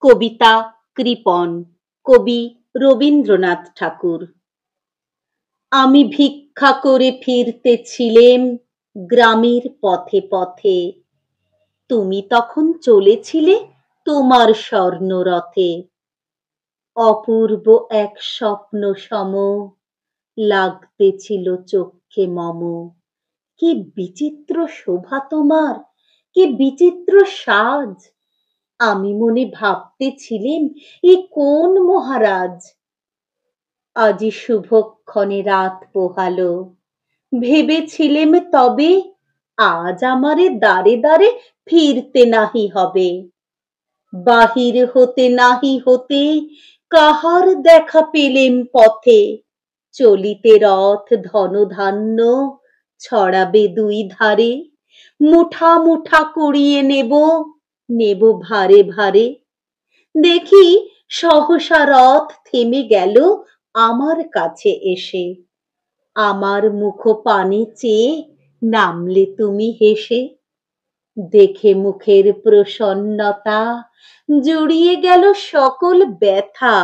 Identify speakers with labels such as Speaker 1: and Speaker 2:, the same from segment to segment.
Speaker 1: কবিতা কৃপণ, কবি রবীন্দ্রনাথ ঠাকুর। আমি ভিক্ষা করে ফিরতেছিলেম গ্রামের পথে পথে, তুমি তখন চলেছিলে তোমার স্বর্ণরথে। অপূর্ব এক স্বপ্ন সম লাগতেছিল চক্ষে মম। কি বিচিত্র শোভা তোমার, কি বিচিত্র সাজ! আমি মনে ভাবতেছিলেম এ কোন মহারাজ। আজি শুভক্ষণে রাত পোহালো, ভেবেছিলেম তবে আজ আমারে দ্বারে দ্বারে ফিরতে নাহি হবে। বাহির হতে নাহি হতে কাহার দেখা পেলেম পথে, চলিতে রথ ধনধান্য ছড়াবে দুই ধারে। মুঠা মুঠা কুড়িয়ে নেব, নেব ভারে ভারে। দেখি সহসা রথ থেমে গেল আমার কাছে এসে। আমার মুখ পানে চেয়ে নামলে তুমি হেসে। দেখে মুখের প্রসন্নতা জুড়িয়ে গেল সকল ব্যথা।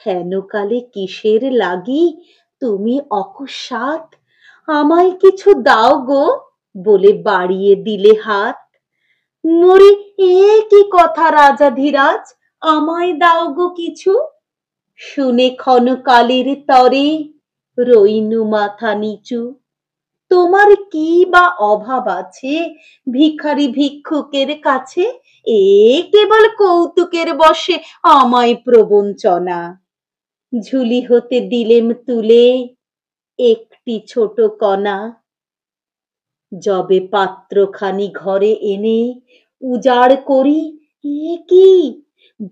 Speaker 1: হেনকালে কিসের লাগি তুমি অকস্মাৎ আমায় কিছু দাও গো বলে বাড়িয়ে দিলে হাত। মরি এ কি কথা রাজাধিরাজ, আমায় দাও গো কিছু। শুনে ক্ষণকালের তরে রইনু মাথা নিচু। তোমার কি বা অভাব আছে ভিখারি ভিক্ষুকের কাছে, এ কেবল কৌতুকের বশে আমায় প্রবঞ্চনা। ঝুলি হতে দিলেম তুলে একটি ছোট কণা, যবে পাত্রখানি ঘরে এনে উজাড় করি, এ কি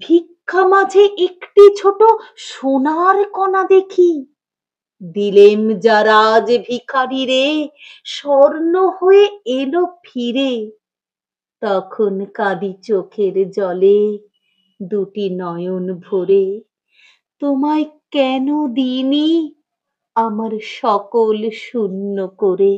Speaker 1: ভিক্ষা মাঝে একটি ছোট সোনার কণা দেখি। দিলেম যারা যে ভিখারি রে, স্বর্ণ হয়ে এলো ফিরে। তখন কাঁদি চোখের জলে দুটি নয়ন ভরে। তোমায় কেন দিইনি আমার সকল শূন্য করে।